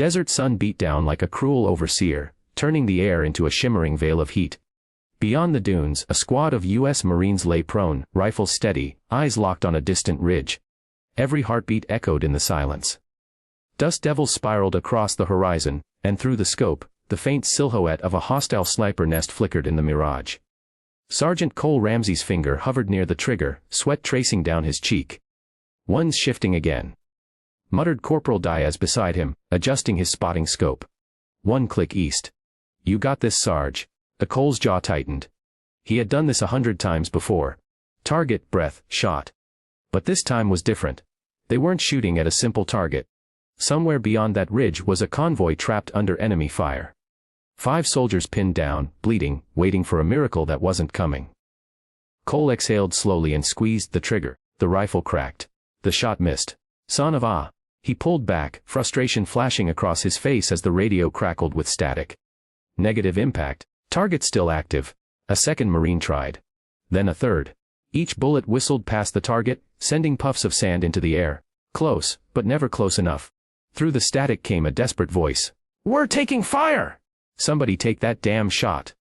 Desert sun beat down like a cruel overseer, turning the air into a shimmering veil of heat. Beyond the dunes, a squad of U.S. Marines lay prone, rifles steady, eyes locked on a distant ridge. Every heartbeat echoed in the silence. Dust devils spiraled across the horizon, and through the scope, the faint silhouette of a hostile sniper nest flickered in the mirage. Sergeant Cole Ramsey's finger hovered near the trigger, sweat tracing down his cheek. "One's shifting again," muttered Corporal Diaz beside him, adjusting his spotting scope. "One click east." "You got this, Sarge." The Cole's jaw tightened. He had done this 100 times before. Target, breath, shot. But this time was different. They weren't shooting at a simple target. Somewhere beyond that ridge was a convoy trapped under enemy fire. 5 soldiers pinned down, bleeding, waiting for a miracle that wasn't coming. Cole exhaled slowly and squeezed the trigger. The rifle cracked. The shot missed. Son of a... He pulled back, frustration flashing across his face as the radio crackled with static. Negative impact. Target still active. A second Marine tried. Then a third. Each bullet whistled past the target, sending puffs of sand into the air. Close, but never close enough. Through the static came a desperate voice. "We're taking fire! Somebody take that damn shot."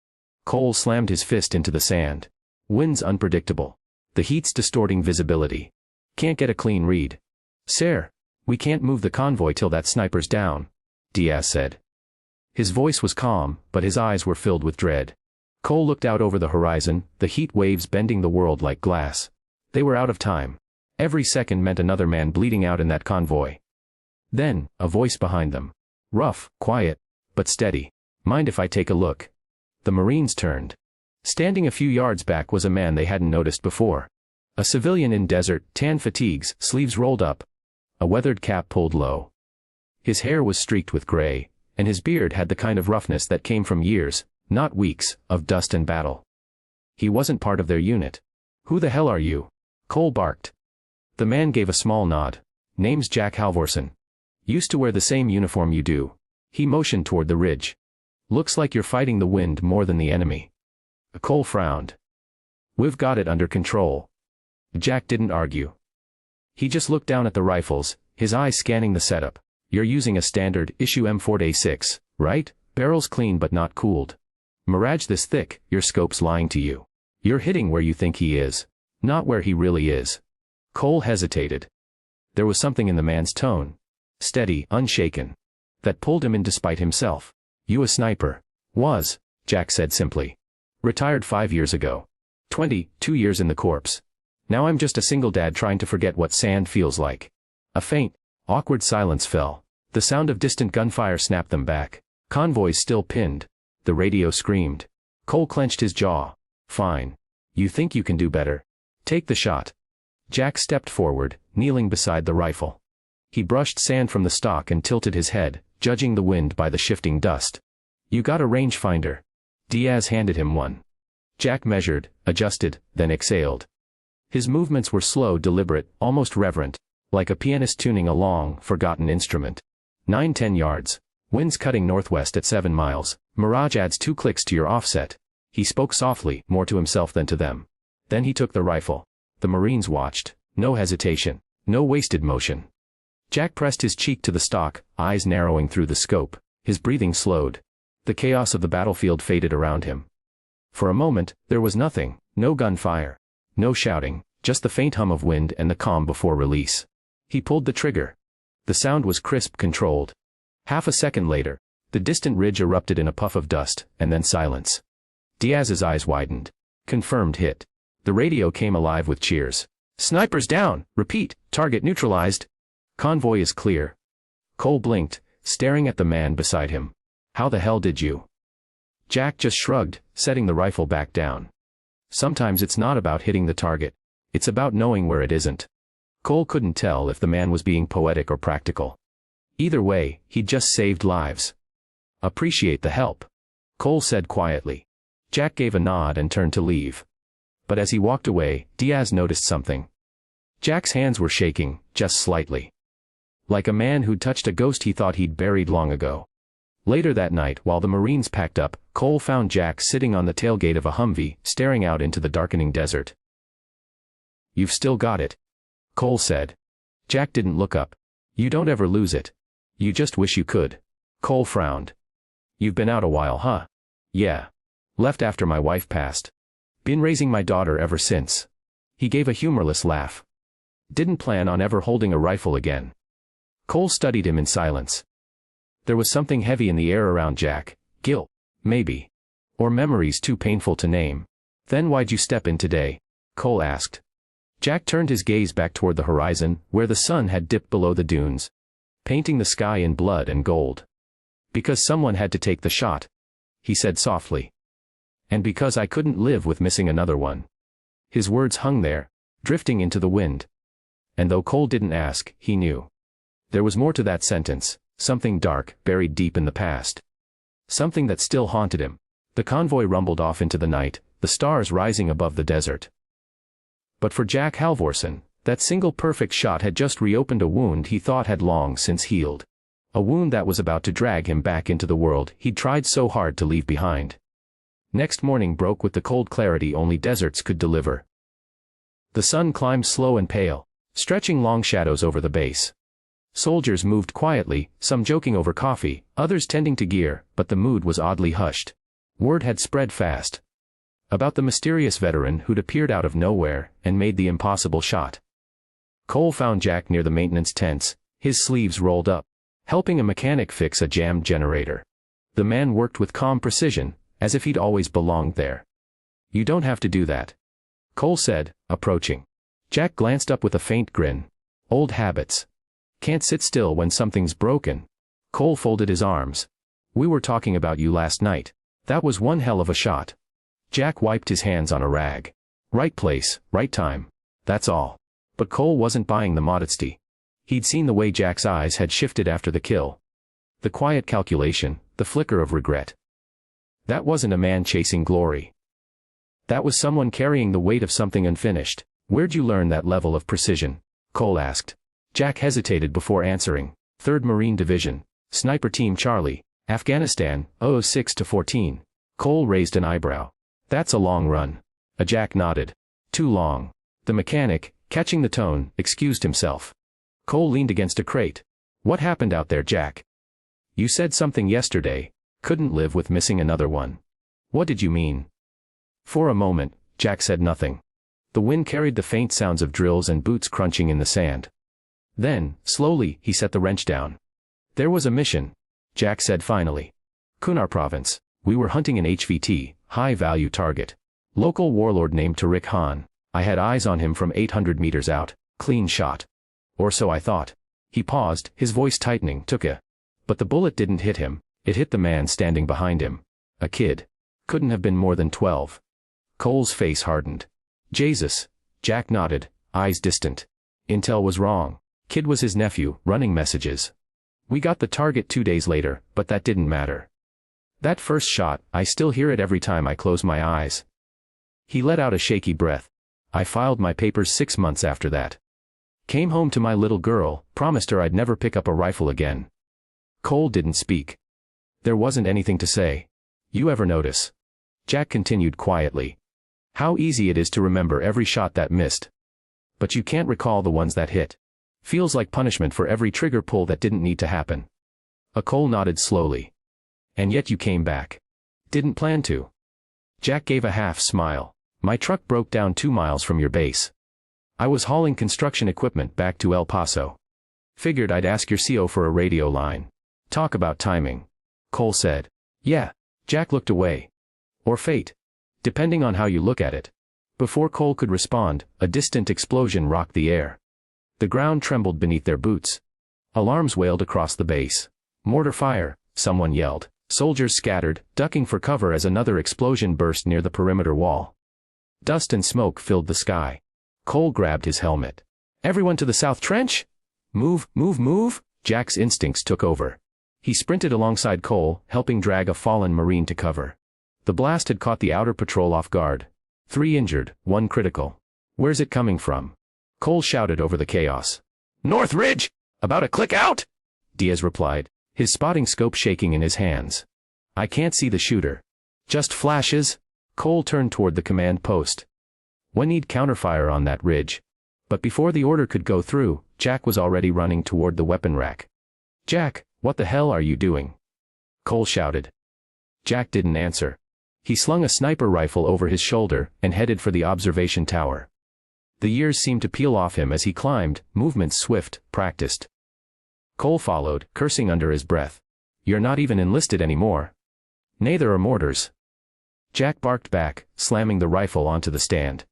Cole slammed his fist into the sand. Wind's unpredictable. The heat's distorting visibility. Can't get a clean read. "Sir, we can't move the convoy till that sniper's down," Diaz said. His voice was calm, but his eyes were filled with dread. Cole looked out over the horizon, the heat waves bending the world like glass. They were out of time. Every second meant another man bleeding out in that convoy. Then, a voice behind them. Rough, quiet, but steady. "Mind if I take a look?" The Marines turned. Standing a few yards back was a man they hadn't noticed before. A civilian in desert, tan fatigues, sleeves rolled up. A weathered cap pulled low. His hair was streaked with gray, and his beard had the kind of roughness that came from years, not weeks, of dust and battle. He wasn't part of their unit. "Who the hell are you?" Cole barked. The man gave a small nod. "Name's Jack Halvorson. Used to wear the same uniform you do." He motioned toward the ridge. "Looks like you're fighting the wind more than the enemy." Cole frowned. "We've got it under control." Jack didn't argue. He just looked down at the rifles, his eyes scanning the setup. "You're using a standard issue M4A6, right? Barrels clean but not cooled. Mirage this thick, your scope's lying to you. You're hitting where you think he is, not where he really is." Cole hesitated. There was something in the man's tone. Steady, unshaken. That pulled him in despite himself. "You a sniper?" "Was," Jack said simply. "Retired 5 years ago. 22 years in the corps. Now I'm just a single dad trying to forget what sand feels like." A faint, awkward silence fell. The sound of distant gunfire snapped them back. Convoys still pinned. The radio screamed. Cole clenched his jaw. "Fine. You think you can do better? Take the shot." Jack stepped forward, kneeling beside the rifle. He brushed sand from the stock and tilted his head, judging the wind by the shifting dust. "You got a rangefinder?" Diaz handed him one. Jack measured, adjusted, then exhaled. His movements were slow, deliberate, almost reverent, like a pianist tuning a long, forgotten instrument. 9-10 yards. Wind's cutting northwest at 7 miles. Mirage adds 2 clicks to your offset. He spoke softly, more to himself than to them. Then he took the rifle. The Marines watched. No hesitation. No wasted motion. Jack pressed his cheek to the stock, eyes narrowing through the scope. His breathing slowed. The chaos of the battlefield faded around him. For a moment, there was nothing. No gunfire. No shouting. Just the faint hum of wind and the calm before release. He pulled the trigger. The sound was crisp, controlled. Half a second later, the distant ridge erupted in a puff of dust, and then silence. Diaz's eyes widened. Confirmed hit. The radio came alive with cheers. "Snipers down! Repeat, target neutralized! Convoy is clear." Cole blinked, staring at the man beside him. "How the hell did you?" Jack just shrugged, setting the rifle back down. "Sometimes it's not about hitting the target. It's about knowing where it isn't." Cole couldn't tell if the man was being poetic or practical. Either way, he'd just saved lives. "Appreciate the help," Cole said quietly. Jack gave a nod and turned to leave. But as he walked away, Diaz noticed something. Jack's hands were shaking, just slightly. Like a man who'd touched a ghost he thought he'd buried long ago. Later that night, while the Marines packed up, Cole found Jack sitting on the tailgate of a Humvee, staring out into the darkening desert. "You've still got it," Cole said. Jack didn't look up. "You don't ever lose it. You just wish you could." Cole frowned. You've been out a while, huh? Yeah. Left after my wife passed. Been raising my daughter ever since. He gave a humorless laugh. Didn't plan on ever holding a rifle again. Cole studied him in silence. There was something heavy in the air around Jack. Guilt, maybe. Or memories too painful to name. Then why'd you step in today? Cole asked. Jack turned his gaze back toward the horizon, where the sun had dipped below the dunes, painting the sky in blood and gold. Because someone had to take the shot, he said softly. And because I couldn't live with missing another one. His words hung there, drifting into the wind. And though Cole didn't ask, he knew. There was more to that sentence, something dark, buried deep in the past. Something that still haunted him. The convoy rumbled off into the night, the stars rising above the desert. But for Jack Halvorsen, that single perfect shot had just reopened a wound he thought had long since healed. A wound that was about to drag him back into the world he'd tried so hard to leave behind. Next morning broke with the cold clarity only deserts could deliver. The sun climbed slow and pale, stretching long shadows over the base. Soldiers moved quietly, some joking over coffee, others tending to gear, but the mood was oddly hushed. Word had spread fast. About the mysterious veteran who'd appeared out of nowhere and made the impossible shot. Cole found Jack near the maintenance tents, his sleeves rolled up, helping a mechanic fix a jammed generator. The man worked with calm precision, as if he'd always belonged there. You don't have to do that, Cole said, approaching. Jack glanced up with a faint grin. Old habits. Can't sit still when something's broken. Cole folded his arms. We were talking about you last night. That was one hell of a shot. Jack wiped his hands on a rag. Right place, right time. That's all. But Cole wasn't buying the modesty. He'd seen the way Jack's eyes had shifted after the kill. The quiet calculation, the flicker of regret. That wasn't a man chasing glory. That was someone carrying the weight of something unfinished. Where'd you learn that level of precision? Cole asked. Jack hesitated before answering. 3rd Marine Division. Sniper Team Charlie. Afghanistan, 06-14. Cole raised an eyebrow. That's a long run. Jack nodded. Too long. The mechanic, catching the tone, excused himself. Cole leaned against a crate. What happened out there, Jack? You said something yesterday. Couldn't live with missing another one. What did you mean? For a moment, Jack said nothing. The wind carried the faint sounds of drills and boots crunching in the sand. Then, slowly, he set the wrench down. There was a mission, Jack said finally. Kunar Province. We were hunting an HVT, high-value target. Local warlord named Tariq Khan. I had eyes on him from 800 meters out. Clean shot. Or so I thought. He paused, his voice tightening. But the bullet didn't hit him. It hit the man standing behind him. A kid. Couldn't have been more than 12. Cole's face hardened. Jesus. Jack nodded, eyes distant. Intel was wrong. Kid was his nephew, running messages. We got the target 2 days later, but that didn't matter. That first shot, I still hear it every time I close my eyes. He let out a shaky breath. I filed my papers 6 months after that. Came home to my little girl, promised her I'd never pick up a rifle again. Cole didn't speak. There wasn't anything to say. You ever notice? Jack continued quietly. How easy it is to remember every shot that missed. But you can't recall the ones that hit. Feels like punishment for every trigger pull that didn't need to happen. Cole nodded slowly. And yet you came back. Didn't plan to. Jack gave a half smile. My truck broke down 2 miles from your base. I was hauling construction equipment back to El Paso. Figured I'd ask your CO for a radio line. Talk about timing. Cole said. Yeah. Jack looked away. Or fate. Depending on how you look at it. Before Cole could respond, a distant explosion rocked the air. The ground trembled beneath their boots. Alarms wailed across the base. Mortar fire, someone yelled. Soldiers scattered, ducking for cover as another explosion burst near the perimeter wall. Dust and smoke filled the sky. Cole grabbed his helmet. Everyone to the south trench? Move, move, move! Jack's instincts took over. He sprinted alongside Cole, helping drag a fallen Marine to cover. The blast had caught the outer patrol off guard. 3 injured, 1 critical. Where's it coming from? Cole shouted over the chaos. North Ridge! About a click out! Diaz replied, his spotting scope shaking in his hands. I can't see the shooter. Just flashes? Cole turned toward the command post. We need counterfire on that ridge. But before the order could go through, Jack was already running toward the weapon rack. Jack, what the hell are you doing? Cole shouted. Jack didn't answer. He slung a sniper rifle over his shoulder and headed for the observation tower. The years seemed to peel off him as he climbed, movements swift, practiced. Cole followed, cursing under his breath. You're not even enlisted anymore. Neither are mortars. Jack barked back, slamming the rifle onto the stand.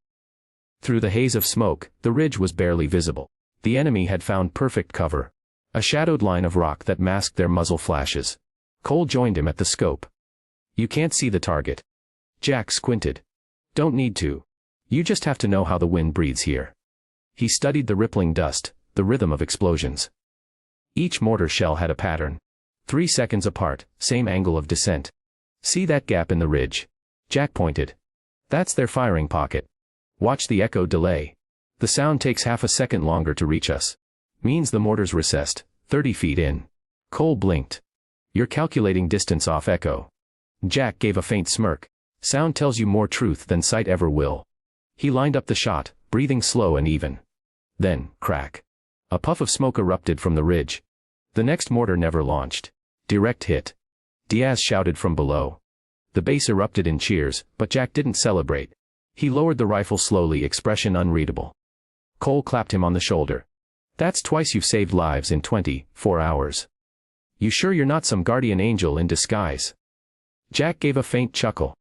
Through the haze of smoke, the ridge was barely visible. The enemy had found perfect cover. A shadowed line of rock that masked their muzzle flashes. Cole joined him at the scope. You can't see the target. Jack squinted. Don't need to. You just have to know how the wind breathes here. He studied the rippling dust, the rhythm of explosions. Each mortar shell had a pattern. 3 seconds apart, same angle of descent. See that gap in the ridge? Jack pointed. That's their firing pocket. Watch the echo delay. The sound takes half a second longer to reach us. Means the mortar's recessed, 30 feet in. Cole blinked. You're calculating distance off echo. Jack gave a faint smirk. Sound tells you more truth than sight ever will. He lined up the shot, breathing slow and even. Then, crack. A puff of smoke erupted from the ridge. The next mortar never launched. Direct hit. Diaz shouted from below. The base erupted in cheers, but Jack didn't celebrate. He lowered the rifle slowly, expression unreadable. Cole clapped him on the shoulder. That's twice you've saved lives in 24 hours. You sure you're not some guardian angel in disguise? Jack gave a faint chuckle.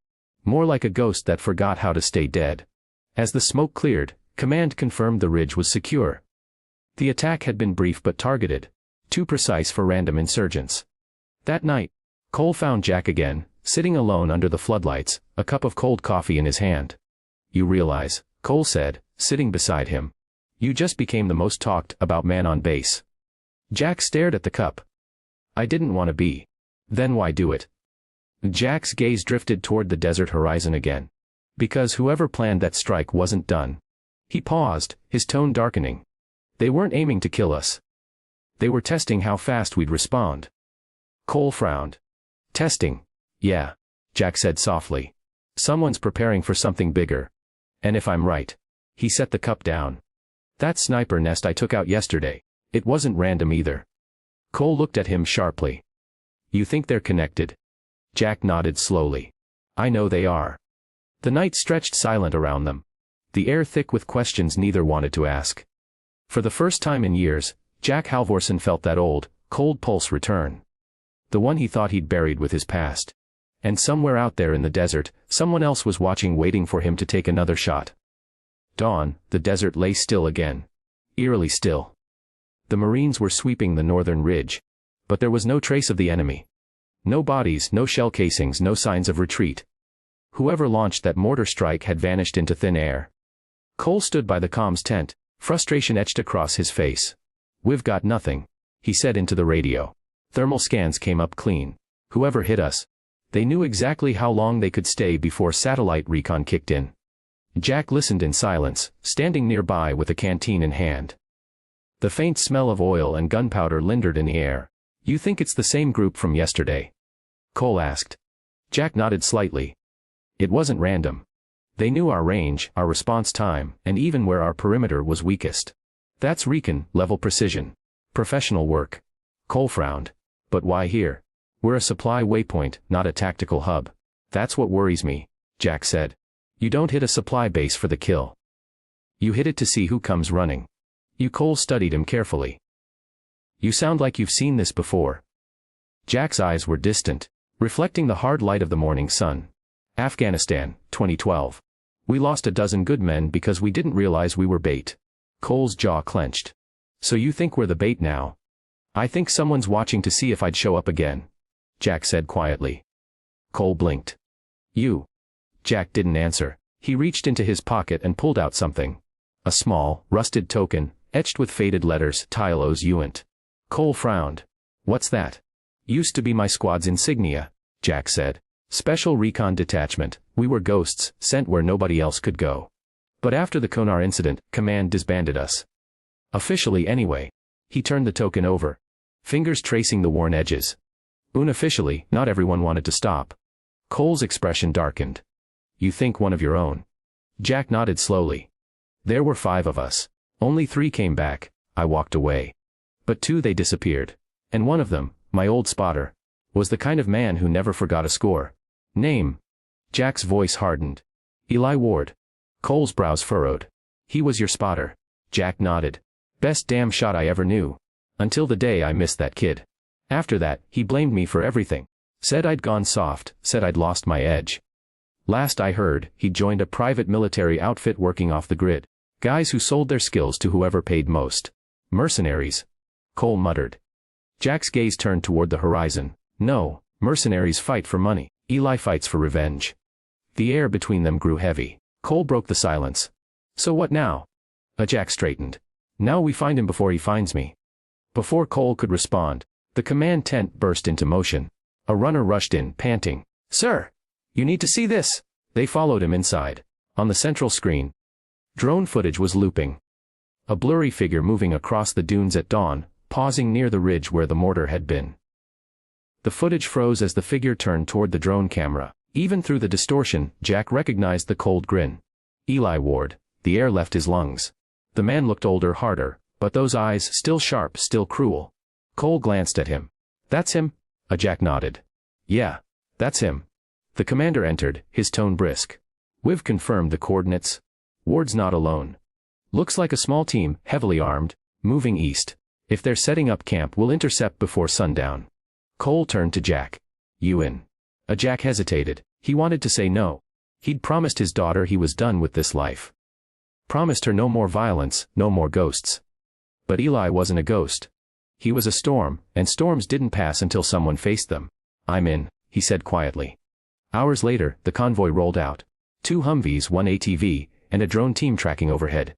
More like a ghost that forgot how to stay dead. As the smoke cleared, command confirmed the ridge was secure. The attack had been brief but targeted. Too precise for random insurgents. That night, Cole found Jack again, sitting alone under the floodlights, a cup of cold coffee in his hand. You realize, Cole said, sitting beside him. You just became the most talked about man on base. Jack stared at the cup. I didn't want to be. Then why do it? Jack's gaze drifted toward the desert horizon again. Because whoever planned that strike wasn't done. He paused, his tone darkening. They weren't aiming to kill us. They were testing how fast we'd respond. Cole frowned. Testing? Yeah, Jack said softly. Someone's preparing for something bigger. And if I'm right. He set the cup down. That sniper nest I took out yesterday, it wasn't random either. Cole looked at him sharply. You think they're connected? Jack nodded slowly. I know they are. The night stretched silent around them. The air thick with questions neither wanted to ask. For the first time in years, Jack Halvorsen felt that old, cold pulse return. The one he thought he'd buried with his past. And somewhere out there in the desert, someone else was watching, waiting for him to take another shot. Dawn, the desert lay still again. Eerily still. The Marines were sweeping the northern ridge. But there was no trace of the enemy. No bodies, no shell casings, no signs of retreat. Whoever launched that mortar strike had vanished into thin air. Cole stood by the comms tent, frustration etched across his face. We've got nothing, he said into the radio. Thermal scans came up clean. Whoever hit us. They knew exactly how long they could stay before satellite recon kicked in. Jack listened in silence, standing nearby with a canteen in hand. The faint smell of oil and gunpowder lingered in the air. You think it's the same group from yesterday? Cole asked. Jack nodded slightly. It wasn't random. They knew our range, our response time, and even where our perimeter was weakest. That's recon-level precision. Professional work. Cole frowned. But why here? We're a supply waypoint, not a tactical hub. That's what worries me, Jack said. You don't hit a supply base for the kill. You hit it to see who comes running. Cole studied him carefully. You sound like you've seen this before. Jack's eyes were distant, reflecting the hard light of the morning sun. Afghanistan, 2012. We lost a dozen good men because we didn't realize we were bait. Cole's jaw clenched. So you think we're the bait now? I think someone's watching to see if I'd show up again, Jack said quietly. Cole blinked. You. Jack didn't answer. He reached into his pocket and pulled out something. A small, rusted token, etched with faded letters, Tylos Uint. Cole frowned. What's that? Used to be my squad's insignia, Jack said. Special recon detachment, we were ghosts, sent where nobody else could go. But after the Konar incident, command disbanded us. Officially anyway. He turned the token over. Fingers tracing the worn edges. Unofficially, not everyone wanted to stop. Cole's expression darkened. You think one of your own? Jack nodded slowly. There were 5 of us. Only 3 came back. I walked away. But 2 they disappeared. And one of them, my old spotter, Was the kind of man who never forgot a score. Name. Jack's voice hardened. Eli Ward. Cole's brows furrowed. He was your spotter. Jack nodded. Best damn shot I ever knew. Until the day I missed that kid. After that, he blamed me for everything. Said I'd gone soft, said I'd lost my edge. Last I heard, he'd joined a private military outfit working off the grid. Guys who sold their skills to whoever paid most. Mercenaries. Cole muttered. Jack's gaze turned toward the horizon. No, mercenaries fight for money. Eli fights for revenge. The air between them grew heavy. Cole broke the silence. So what now? Jack straightened. Now we find him before he finds me. Before Cole could respond, the command tent burst into motion. A runner rushed in, panting. Sir! You need to see this! They followed him inside. On the central screen, drone footage was looping. A blurry figure moving across the dunes at dawn, pausing near the ridge where the mortar had been. The footage froze as the figure turned toward the drone camera. Even through the distortion, Jack recognized the cold grin. Eli Ward. The air left his lungs. The man looked older, harder, but those eyes, still sharp, still cruel. Cole glanced at him. That's him? Jack nodded. Yeah, that's him. The commander entered, his tone brisk. We've confirmed the coordinates. Ward's not alone. Looks like a small team, heavily armed, moving east. If they're setting up camp, we'll intercept before sundown. Cole turned to Jack. You in? Jack hesitated. He wanted to say no. He'd promised his daughter he was done with this life. Promised her no more violence, no more ghosts. But Eli wasn't a ghost. He was a storm, and storms didn't pass until someone faced them. I'm in, he said quietly. Hours later, the convoy rolled out. 2 Humvees, 1 ATV, and a drone team tracking overhead.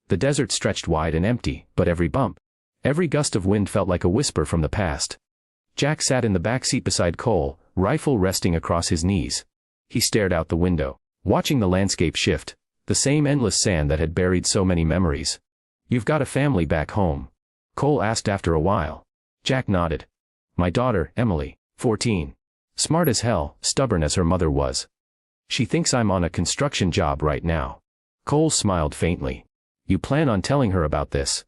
The desert stretched wide and empty, but every bump, every gust of wind felt like a whisper from the past. Jack sat in the back seat beside Cole, rifle resting across his knees. He stared out the window, watching the landscape shift, the same endless sand that had buried so many memories. You've got a family back home? Cole asked after a while. Jack nodded. My daughter, Emily, 14. Smart as hell, stubborn as her mother was. She thinks I'm on a construction job right now. Cole smiled faintly. You plan on telling her about this?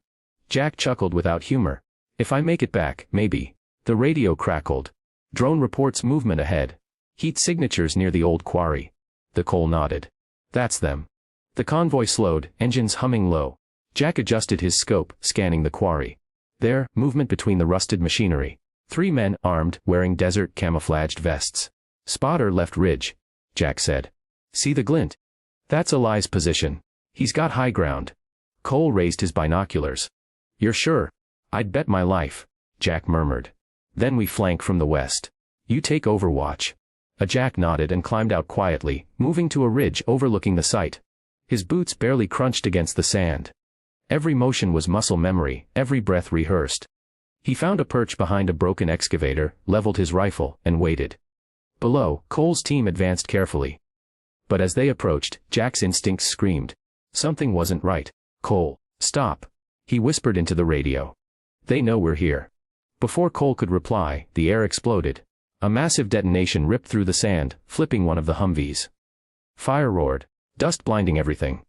Jack chuckled without humor. If I make it back, maybe. The radio crackled. Drone reports movement ahead. Heat signatures near the old quarry. The Cole nodded. That's them. The convoy slowed, engines humming low. Jack adjusted his scope, scanning the quarry. There, movement between the rusted machinery. 3 men, armed, wearing desert camouflaged vests. Spotter left ridge, Jack said. See the glint? That's Eli's position. He's got high ground. Cole raised his binoculars. You're sure? I'd bet my life, Jack murmured. Then we flank from the west. You take overwatch. Jack nodded and climbed out quietly, moving to a ridge overlooking the site. His boots barely crunched against the sand. Every motion was muscle memory, every breath rehearsed. He found a perch behind a broken excavator, leveled his rifle, and waited. Below, Cole's team advanced carefully. But as they approached, Jack's instincts screamed. Something wasn't right. Cole, stop. He whispered into the radio. They know we're here. Before Cole could reply, the air exploded. A massive detonation ripped through the sand, flipping one of the Humvees. Fire roared, dust blinding everything.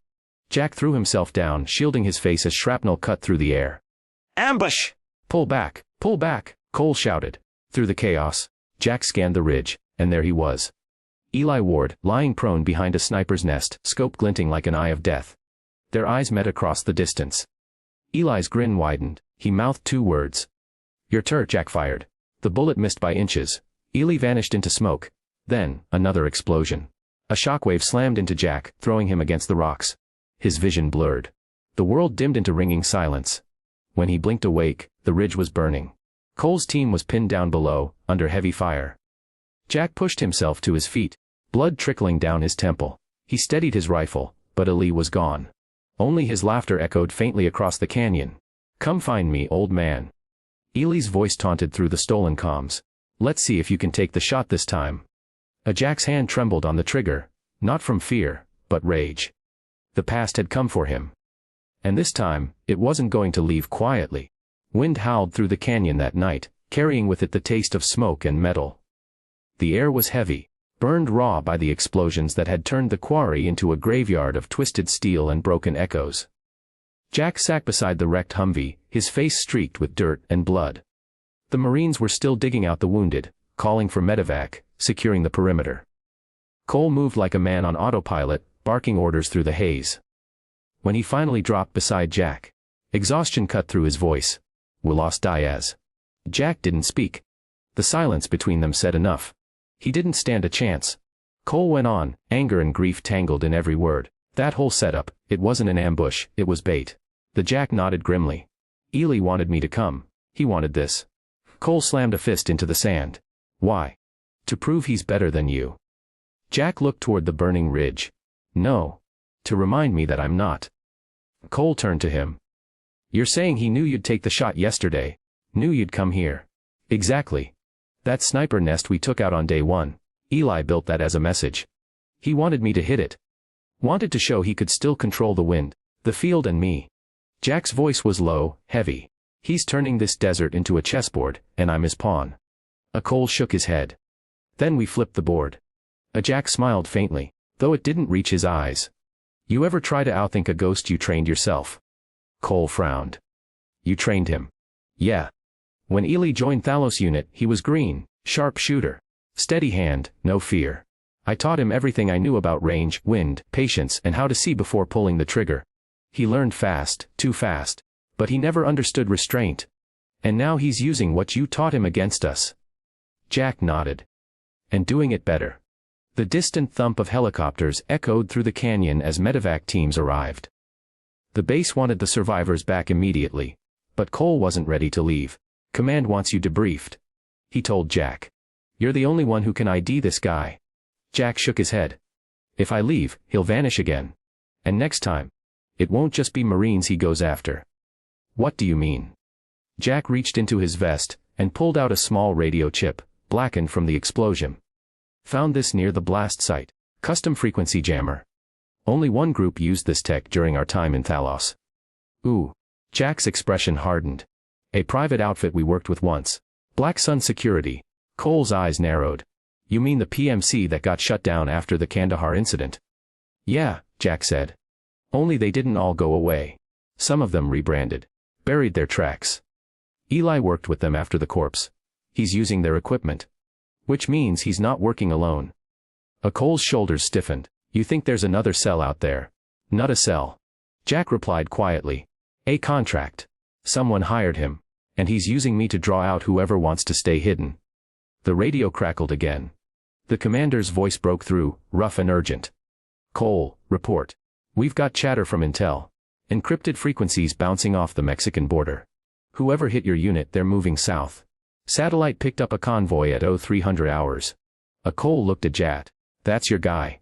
Jack threw himself down, shielding his face as shrapnel cut through the air. Ambush! Pull back, Cole shouted. Through the chaos, Jack scanned the ridge, and there he was. Eli Ward, lying prone behind a sniper's nest, scope glinting like an eye of death. Their eyes met across the distance. Eli's grin widened. He mouthed 2 words. Your turret, Jack fired. The bullet missed by inches. Eli vanished into smoke. Then, another explosion. A shockwave slammed into Jack, throwing him against the rocks. His vision blurred. The world dimmed into ringing silence. When he blinked awake, the ridge was burning. Cole's team was pinned down below, under heavy fire. Jack pushed himself to his feet, blood trickling down his temple. He steadied his rifle, but Eli was gone. Only his laughter echoed faintly across the canyon. Come find me, old man. Eli's voice taunted through the stolen comms. Let's see if you can take the shot this time. Jack's hand trembled on the trigger, not from fear, but rage. The past had come for him. And this time, it wasn't going to leave quietly. Wind howled through the canyon that night, carrying with it the taste of smoke and metal. The air was heavy, burned raw by the explosions that had turned the quarry into a graveyard of twisted steel and broken echoes. Jack sat beside the wrecked Humvee, his face streaked with dirt and blood. The Marines were still digging out the wounded, calling for medevac, securing the perimeter. Cole moved like a man on autopilot, barking orders through the haze. When he finally dropped beside Jack, exhaustion cut through his voice. "We lost Diaz." Jack didn't speak. The silence between them said enough. He didn't stand a chance. Cole went on, anger and grief tangled in every word. "That whole setup, it wasn't an ambush, it was bait." The Jack nodded grimly. "Ely wanted me to come. He wanted this." Cole slammed a fist into the sand. "Why?" "To prove he's better than you." Jack looked toward the burning ridge. "No. To remind me that I'm not." Cole turned to him. "You're saying he knew you'd take the shot yesterday? Knew you'd come here?" "Exactly. That sniper nest we took out on day one, Ely built that as a message. He wanted me to hit it. Wanted to show he could still control the wind, the field and me." Jack's voice was low, heavy. "He's turning this desert into a chessboard, and I'm his pawn." Cole shook his head. "Then we flipped the board." Jack smiled faintly, though it didn't reach his eyes. "You ever try to outthink a ghost you trained yourself?" Cole frowned. "You trained him?" "Yeah. When Ely joined Thalos unit, he was green, sharp shooter. Steady hand, no fear. I taught him everything I knew about range, wind, patience, and how to see before pulling the trigger. He learned fast, too fast. But he never understood restraint. And now he's using what you taught him against us." Jack nodded. "And doing it better." The distant thump of helicopters echoed through the canyon as medevac teams arrived. The base wanted the survivors back immediately. But Cole wasn't ready to leave. "Command wants you debriefed," he told Jack. "You're the only one who can ID this guy." Jack shook his head. "If I leave, he'll vanish again. And next time, it won't just be Marines he goes after." "What do you mean?" Jack reached into his vest and pulled out a small radio chip, blackened from the explosion. "Found this near the blast site. Custom frequency jammer. Only one group used this tech during our time in Thalos." "Ooh." Jack's expression hardened. "A private outfit we worked with once. Black Sun Security." Cole's eyes narrowed. "You mean the PMC that got shut down after the Kandahar incident?" "Yeah," Jack said. "Only they didn't all go away. Some of them rebranded. Buried their tracks. Ely worked with them after the corpse. He's using their equipment. Which means he's not working alone." Cole's shoulders stiffened. "You think there's another cell out there?" "Not a cell." Jack replied quietly. "A contract. Someone hired him. And he's using me to draw out whoever wants to stay hidden." The radio crackled again. The commander's voice broke through, rough and urgent. "Cole, report. We've got chatter from Intel. Encrypted frequencies bouncing off the Mexican border. Whoever hit your unit, they're moving south. Satellite picked up a convoy at 0300 hours. Cole looked at Jack. "That's your guy."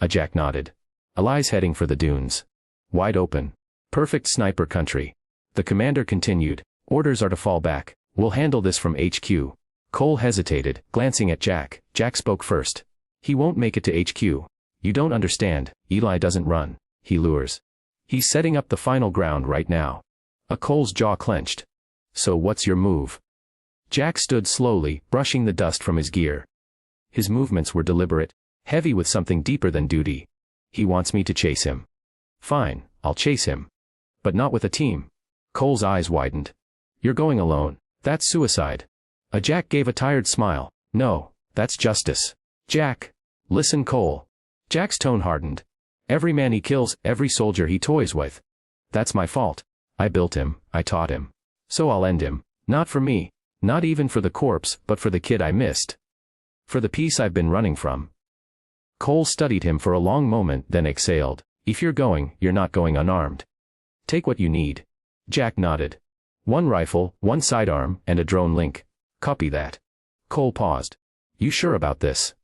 Jack nodded. "Eli's heading for the dunes. Wide open. Perfect sniper country." The commander continued. "Orders are to fall back. We'll handle this from HQ." Cole hesitated, glancing at Jack. Jack spoke first. "He won't make it to HQ. You don't understand. Ely doesn't run. He lures. He's setting up the final ground right now." Cole's jaw clenched. "So what's your move?" Jack stood slowly, brushing the dust from his gear. His movements were deliberate, heavy with something deeper than duty. "He wants me to chase him." "Fine, I'll chase him. But not with a team." Cole's eyes widened. "You're going alone. That's suicide." Jack gave a tired smile. "No, that's justice." "Jack." "Listen, Cole." Jack's tone hardened. "Every man he kills, every soldier he toys with. That's my fault. I built him, I taught him. So I'll end him. Not for me. Not even for the corpse, but for the kid I missed. For the peace I've been running from." Cole studied him for a long moment, then exhaled. "If you're going, you're not going unarmed. Take what you need." Jack nodded. "One rifle, one sidearm, and a drone link." "Copy that." Cole paused. "You sure about this?"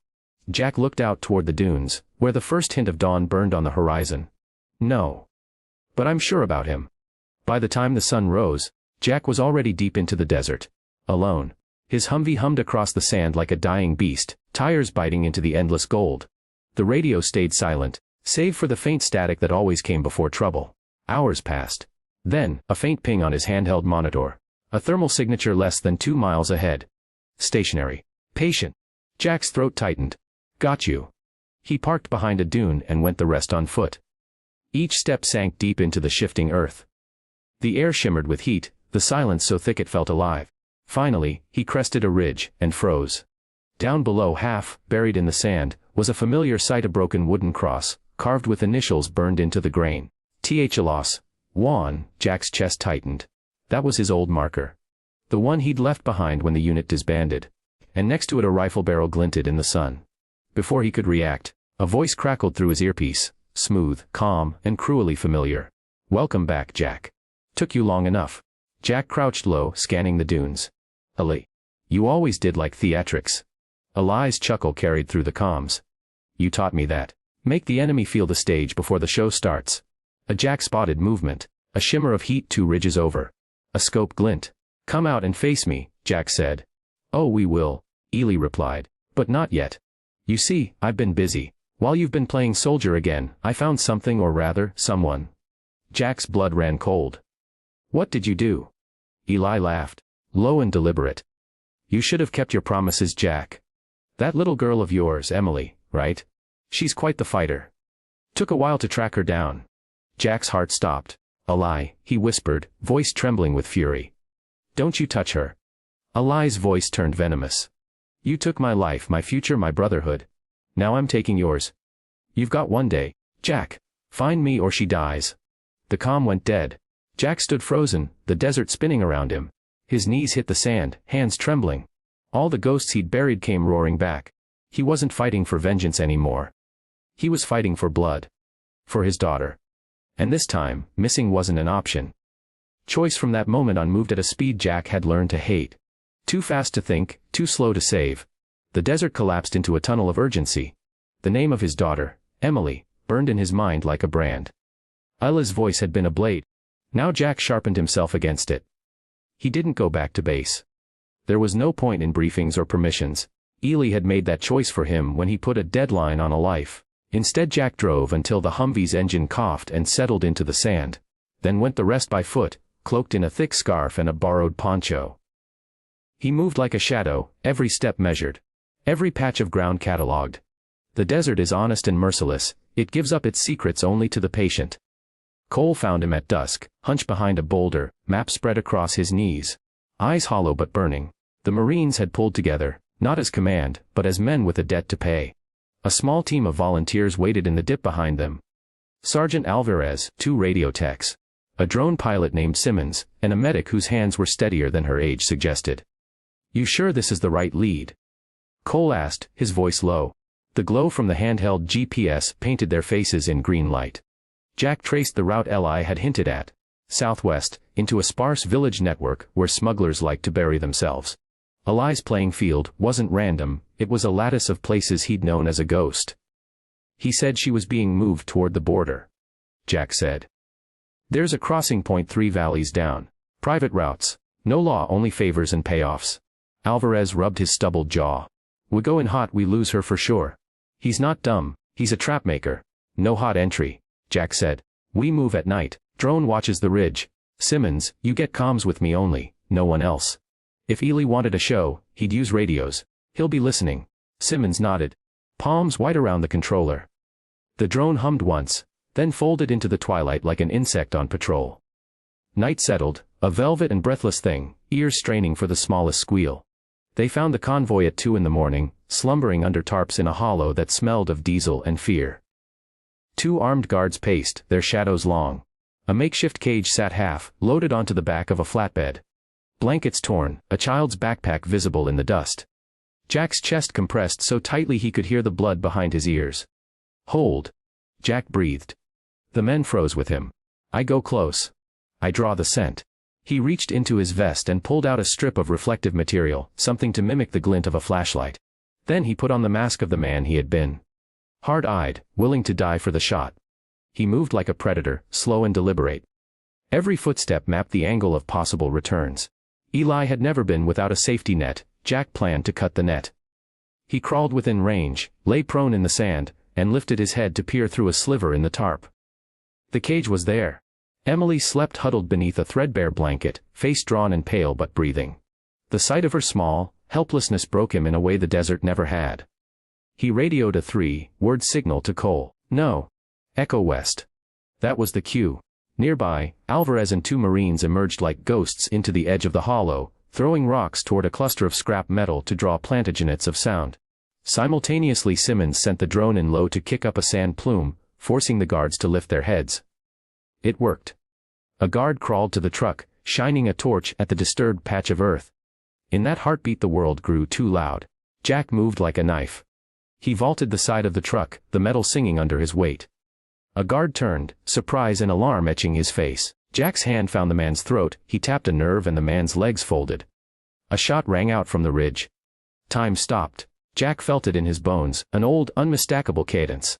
Jack looked out toward the dunes, where the first hint of dawn burned on the horizon. "No. But I'm sure about him." By the time the sun rose, Jack was already deep into the desert. Alone. His Humvee hummed across the sand like a dying beast, tires biting into the endless gold. The radio stayed silent, save for the faint static that always came before trouble. Hours passed. Then, a faint ping on his handheld monitor. A thermal signature less than 2 miles ahead. Stationary. Patient. Jack's throat tightened. "Got you." He parked behind a dune and went the rest on foot. Each step sank deep into the shifting earth. The air shimmered with heat, the silence so thick it felt alive. Finally, he crested a ridge and froze. Down below, half buried in the sand, was a familiar sight: a broken wooden cross, carved with initials burned into the grain. THLOS. Juan. Jack's chest tightened. That was his old marker. The one he'd left behind when the unit disbanded. And next to it a rifle barrel glinted in the sun. Before he could react, a voice crackled through his earpiece, smooth, calm, and cruelly familiar. "Welcome back, Jack. Took you long enough." Jack crouched low, scanning the dunes. "Ali. You always did like theatrics." Ali's chuckle carried through the comms. "You taught me that. Make the enemy feel the stage before the show starts." A Jack spotted movement, a shimmer of heat 2 ridges over. A scope glint. "Come out and face me," Jack said. "Oh, we will," Ely replied. "But not yet. You see, I've been busy. While you've been playing soldier again, I found something, or rather, someone." Jack's blood ran cold. "What did you do?" Ely laughed, low and deliberate. "You should have kept your promises, Jack. That little girl of yours, Emily, right? She's quite the fighter. Took a while to track her down." Jack's heart stopped. "Ali," he whispered, voice trembling with fury. "Don't you touch her." Ali's voice turned venomous. "You took my life, my future, my brotherhood. Now I'm taking yours. You've got one day, Jack. Find me or she dies." The comm went dead. Jack stood frozen, the desert spinning around him. His knees hit the sand, hands trembling. All the ghosts he'd buried came roaring back. He wasn't fighting for vengeance anymore. He was fighting for blood. For his daughter. And this time, missing wasn't an option. Choice from that moment on moved at a speed Jack had learned to hate. Too fast to think, too slow to save. The desert collapsed into a tunnel of urgency. The name of his daughter, Emily, burned in his mind like a brand. Isla's voice had been a blade. Now Jack sharpened himself against it. He didn't go back to base. There was no point in briefings or permissions. Ely had made that choice for him when he put a deadline on a life. Instead, Jack drove until the Humvee's engine coughed and settled into the sand. Then went the rest by foot, cloaked in a thick scarf and a borrowed poncho. He moved like a shadow, every step measured. Every patch of ground catalogued. The desert is honest and merciless, it gives up its secrets only to the patient. Cole found him at dusk, hunched behind a boulder, map spread across his knees. Eyes hollow but burning. The Marines had pulled together, not as command, but as men with a debt to pay. A small team of volunteers waited in the dip behind them. Sergeant Alvarez, 2 radio techs, a drone pilot named Simmons, and a medic whose hands were steadier than her age suggested. "You sure this is the right lead?" Cole asked, his voice low. The glow from the handheld GPS painted their faces in green light. Jack traced the route Li had hinted at, southwest, into a sparse village network where smugglers liked to bury themselves. Ali's playing field wasn't random, it was a lattice of places he'd known as a ghost. "He said she was being moved toward the border," Jack said. "There's a crossing point 3 valleys down. Private routes. No law, only favors and payoffs." Alvarez rubbed his stubbled jaw. "We go in hot, we lose her for sure." "He's not dumb, he's a trapmaker. No hot entry," Jack said. "We move at night. Drone watches the ridge. Simmons, you get comms with me only, no one else. If Ely wanted a show, he'd use radios. He'll be listening." Simmons nodded. Palms wide around the controller. The drone hummed once, then folded into the twilight like an insect on patrol. Night settled, a velvet and breathless thing, ears straining for the smallest squeal. They found the convoy at 2 in the morning, slumbering under tarps in a hollow that smelled of diesel and fear. 2 armed guards paced, their shadows long. A makeshift cage sat half, loaded onto the back of a flatbed. Blankets torn, a child's backpack visible in the dust. Jack's chest compressed so tightly he could hear the blood behind his ears. "Hold." Jack breathed. The men froze with him. "I go close. I draw the scent." He reached into his vest and pulled out a strip of reflective material, something to mimic the glint of a flashlight. Then he put on the mask of the man he had been. Hard-eyed, willing to die for the shot. He moved like a predator, slow and deliberate. Every footstep mapped the angle of possible returns. Ely had never been without a safety net. Jack planned to cut the net. He crawled within range, lay prone in the sand, and lifted his head to peer through a sliver in the tarp. The cage was there. Emily slept huddled beneath a threadbare blanket, face drawn and pale but breathing. The sight of her small helplessness broke him in a way the desert never had. He radioed a 3-word signal to Cole. "No. Echo west." That was the cue. Nearby, Alvarez and 2 Marines emerged like ghosts into the edge of the hollow, throwing rocks toward a cluster of scrap metal to draw plantagenets of sound. Simultaneously, Simmons sent the drone in low to kick up a sand plume, forcing the guards to lift their heads. It worked. A guard crawled to the truck, shining a torch at the disturbed patch of earth. In that heartbeat the world grew too loud. Jack moved like a knife. He vaulted the side of the truck, the metal singing under his weight. A guard turned, surprise and alarm etching his face. Jack's hand found the man's throat, he tapped a nerve and the man's legs folded. A shot rang out from the ridge. Time stopped. Jack felt it in his bones, an old, unmistakable cadence.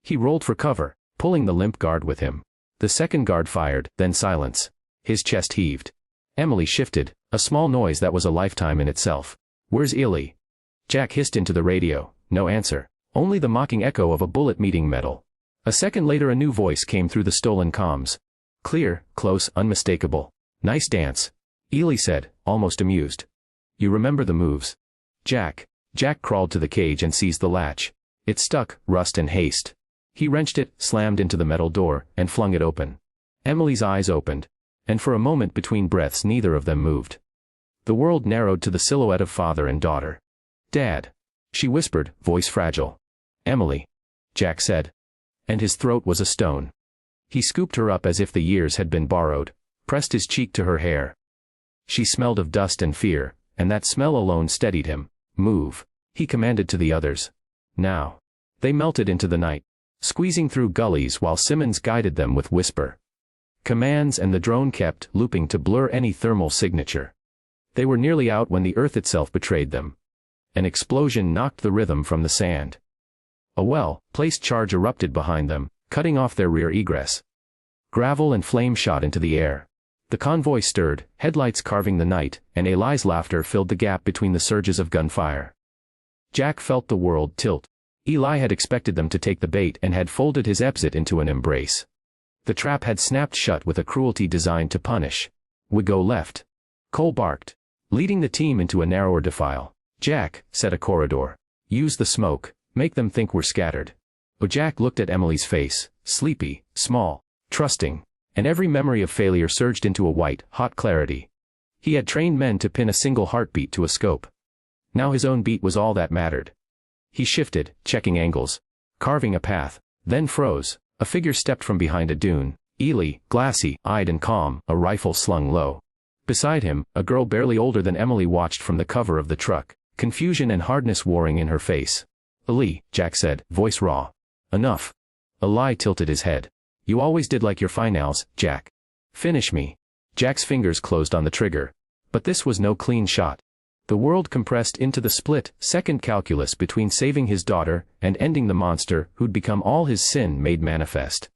He rolled for cover, pulling the limp guard with him. The second guard fired, then silence. His chest heaved. Emily shifted, a small noise that was a lifetime in itself. "Where's Ely?" Jack hissed into the radio. No answer. Only the mocking echo of a bullet meeting metal. A second later a new voice came through the stolen comms. Clear, close, unmistakable. "Nice dance," Ely said, almost amused. "You remember the moves?" Jack crawled to the cage and seized the latch. It stuck, rust and haste. He wrenched it, slammed into the metal door, and flung it open. Emily's eyes opened. And for a moment between breaths neither of them moved. The world narrowed to the silhouette of father and daughter. "Dad," she whispered, voice fragile. "Emily," Jack said. And his throat was a stone. He scooped her up as if the years had been borrowed, pressed his cheek to her hair. She smelled of dust and fear, and that smell alone steadied him. "Move," he commanded to the others. Now. They melted into the night, squeezing through gullies while Simmons guided them with whisper commands and the drone kept looping to blur any thermal signature. They were nearly out when the earth itself betrayed them. An explosion knocked the rhythm from the sand. A well-placed charge erupted behind them, cutting off their rear egress. Gravel and flame shot into the air. The convoy stirred, headlights carving the night, and Eli's laughter filled the gap between the surges of gunfire. Jack felt the world tilt. Eli had expected them to take the bait and had folded his exit into an embrace. The trap had snapped shut with a cruelty designed to punish. "We go left," Cole barked, leading the team into a narrower defile. "Jack," said a corridor. "Use the smoke, make them think we're scattered." Jack looked at Emily's face, sleepy, small, trusting, and every memory of failure surged into a white, hot clarity. He had trained men to pin a single heartbeat to a scope. Now his own beat was all that mattered. He shifted, checking angles, carving a path, then froze. A figure stepped from behind a dune. Ely, glassy-eyed and calm, a rifle slung low. Beside him, a girl barely older than Emily watched from the cover of the truck, confusion and hardness warring in her face. "Eli," Jack said, voice raw. "Enough." Eli tilted his head. "You always did like your finals, Jack. Finish me." Jack's fingers closed on the trigger. But this was no clean shot. The world compressed into the split-second calculus between saving his daughter and ending the monster who'd become all his sin made manifest.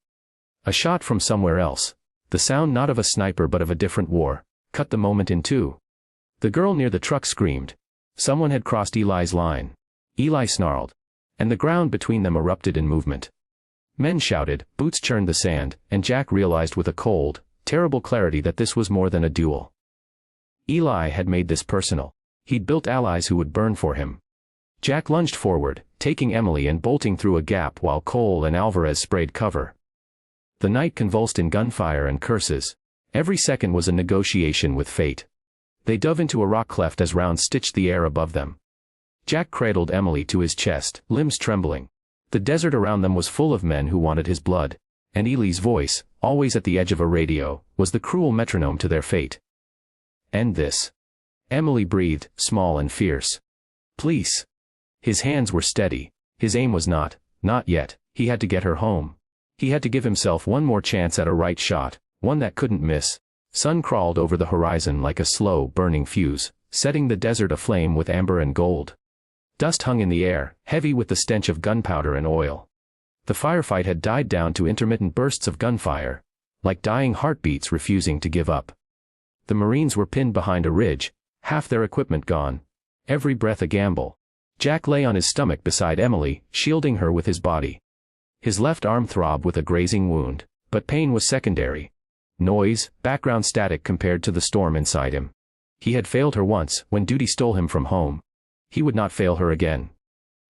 A shot from somewhere else, the sound not of a sniper but of a different war, cut the moment in two. The girl near the truck screamed. Someone had crossed Eli's line. Eli snarled. And the ground between them erupted in movement. Men shouted, boots churned the sand, and Jack realized with a cold, terrible clarity that this was more than a duel. Eli had made this personal. He'd built allies who would burn for him. Jack lunged forward, taking Emily and bolting through a gap while Cole and Alvarez sprayed cover. The night convulsed in gunfire and curses. Every second was a negotiation with fate. They dove into a rock cleft as rounds stitched the air above them. Jack cradled Emily to his chest, limbs trembling. The desert around them was full of men who wanted his blood, and Eli's voice, always at the edge of a radio, was the cruel metronome to their fate. "End this." Emily breathed, small and fierce. "Please." His hands were steady. His aim was not yet. He had to get her home. He had to give himself one more chance at a right shot, one that couldn't miss. Sun crawled over the horizon like a slow, burning fuse, setting the desert aflame with amber and gold. Dust hung in the air, heavy with the stench of gunpowder and oil. The firefight had died down to intermittent bursts of gunfire, like dying heartbeats refusing to give up. The Marines were pinned behind a ridge, half their equipment gone. Every breath a gamble. Jack lay on his stomach beside Emily, shielding her with his body. His left arm throbbed with a grazing wound, but pain was secondary. Noise, background static compared to the storm inside him. He had failed her once, when duty stole him from home. He would not fail her again.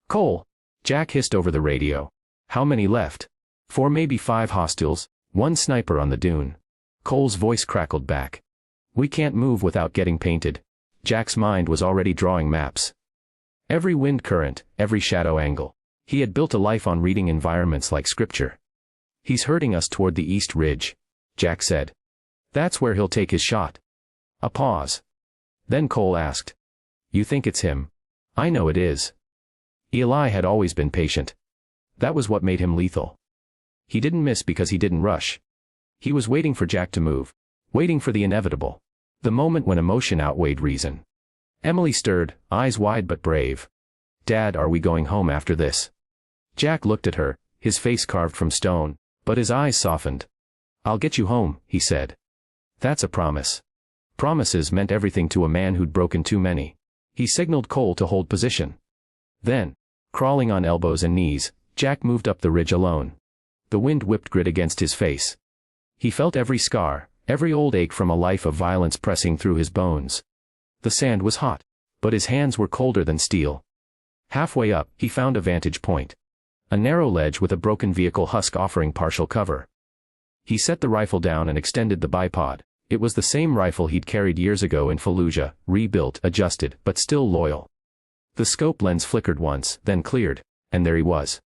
"Cole," Jack hissed over the radio. "How many left?" "4, maybe 5 hostiles, 1 sniper on the dune." Cole's voice crackled back. "We can't move without getting painted." Jack's mind was already drawing maps. Every wind current, every shadow angle. He had built a life on reading environments like scripture. "He's herding us toward the east ridge," Jack said. "That's where he'll take his shot." A pause. Then Cole asked, "You think it's him?" "I know it is." Eli had always been patient. That was what made him lethal. He didn't miss because he didn't rush. He was waiting for Jack to move. Waiting for the inevitable. The moment when emotion outweighed reason. Emily stirred, eyes wide but brave. "Dad, are we going home after this?" Jack looked at her, his face carved from stone, but his eyes softened. "I'll get you home," he said. That's a promise. Promises meant everything to a man who'd broken too many. He signaled Cole to hold position. Then, crawling on elbows and knees, Jack moved up the ridge alone. The wind whipped grit against his face. He felt every scar, every old ache from a life of violence pressing through his bones. The sand was hot, but his hands were colder than steel. Halfway up, he found a vantage point. A narrow ledge with a broken vehicle husk offering partial cover. He set the rifle down and extended the bipod. It was the same rifle he'd carried years ago in Fallujah, rebuilt, adjusted, but still loyal. The scope lens flickered once, then cleared, and there he was.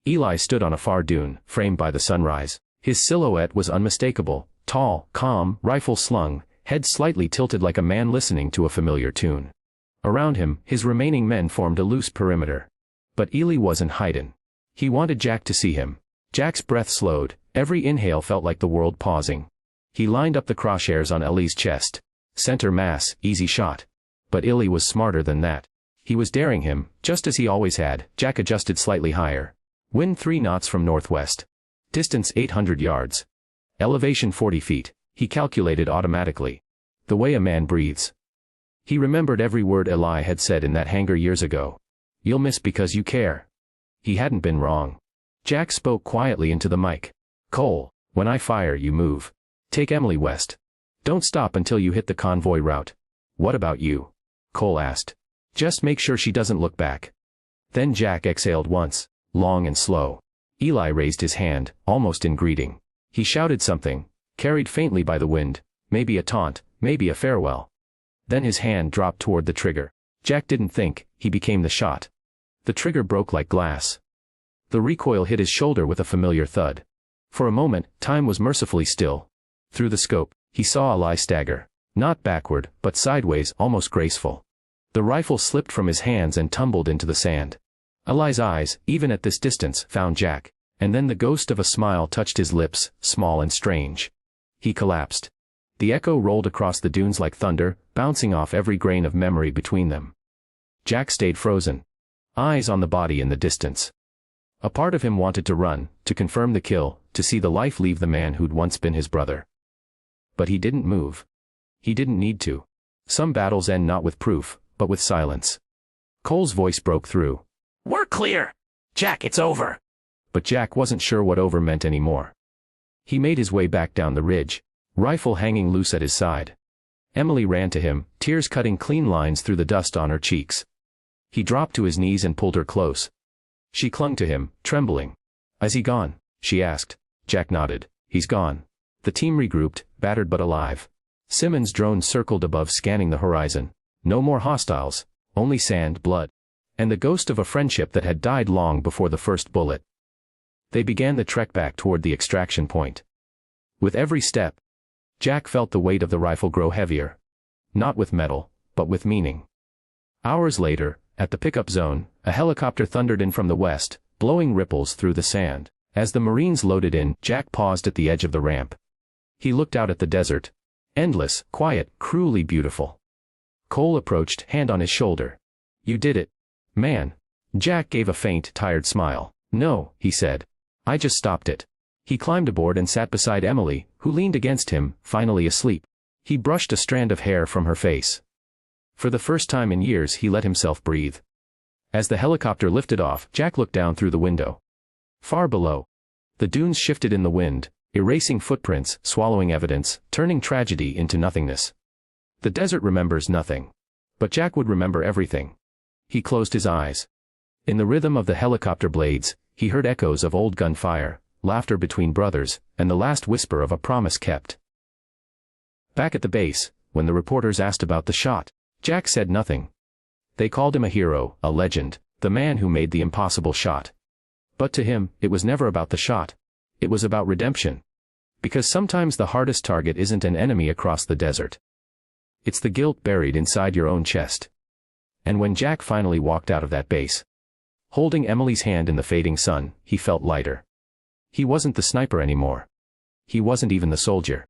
Eli stood on a far dune, framed by the sunrise. His silhouette was unmistakable, tall, calm, rifle slung, head slightly tilted like a man listening to a familiar tune. Around him, his remaining men formed a loose perimeter. But Eli wasn't hiding. He wanted Jack to see him. Jack's breath slowed, every inhale felt like the world pausing. He lined up the crosshairs on Eli's chest. Center mass, easy shot. But Eli was smarter than that. He was daring him, just as he always had. Jack adjusted slightly higher. Wind 3 knots from northwest. Distance 800 yards. Elevation 40 feet, he calculated automatically. The way a man breathes. He remembered every word Eli had said in that hangar years ago. "You'll miss because you care." He hadn't been wrong. Jack spoke quietly into the mic. "Cole, when I fire you move. Take Emily west. Don't stop until you hit the convoy route." "What about you?" Cole asked. "Just make sure she doesn't look back." Then Jack exhaled once, long and slow. Eli raised his hand, almost in greeting. He shouted something, carried faintly by the wind, maybe a taunt, maybe a farewell. Then his hand dropped toward the trigger. Jack didn't think, he became the shot. The trigger broke like glass. The recoil hit his shoulder with a familiar thud. For a moment, time was mercifully still. Through the scope, he saw Eli stagger. Not backward, but sideways, almost graceful. The rifle slipped from his hands and tumbled into the sand. Eli's eyes, even at this distance, found Jack, and then the ghost of a smile touched his lips, small and strange. He collapsed. The echo rolled across the dunes like thunder, bouncing off every grain of memory between them. Jack stayed frozen. Eyes on the body in the distance. A part of him wanted to run, to confirm the kill, to see the life leave the man who'd once been his brother. But he didn't move. He didn't need to. Some battles end not with proof, but with silence. Cole's voice broke through. "We're clear. Jack, it's over." But Jack wasn't sure what over meant anymore. He made his way back down the ridge, rifle hanging loose at his side. Emily ran to him, tears cutting clean lines through the dust on her cheeks. He dropped to his knees and pulled her close. She clung to him, trembling. "Is he gone?" she asked. Jack nodded. "He's gone." The team regrouped, battered but alive. Simmons' drone circled above, scanning the horizon. No more hostiles, only sand, blood, and the ghost of a friendship that had died long before the first bullet. They began the trek back toward the extraction point. With every step, Jack felt the weight of the rifle grow heavier. Not with metal, but with meaning. Hours later, at the pickup zone, a helicopter thundered in from the west, blowing ripples through the sand. As the Marines loaded in, Jack paused at the edge of the ramp. He looked out at the desert. Endless, quiet, cruelly beautiful. Cole approached, hand on his shoulder. "You did it, man." Jack gave a faint, tired smile. "No," he said. "I just stopped it." He climbed aboard and sat beside Emily, who leaned against him, finally asleep. He brushed a strand of hair from her face. For the first time in years he let himself breathe. As the helicopter lifted off, Jack looked down through the window. Far below, the dunes shifted in the wind, erasing footprints, swallowing evidence, turning tragedy into nothingness. The desert remembers nothing. But Jack would remember everything. He closed his eyes. In the rhythm of the helicopter blades, he heard echoes of old gunfire, laughter between brothers, and the last whisper of a promise kept. Back at the base, when the reporters asked about the shot, Jack said nothing. They called him a hero, a legend, the man who made the impossible shot. But to him, it was never about the shot. It was about redemption. Because sometimes the hardest target isn't an enemy across the desert. It's the guilt buried inside your own chest. And when Jack finally walked out of that base, holding Emily's hand in the fading sun, he felt lighter. He wasn't the sniper anymore. He wasn't even the soldier.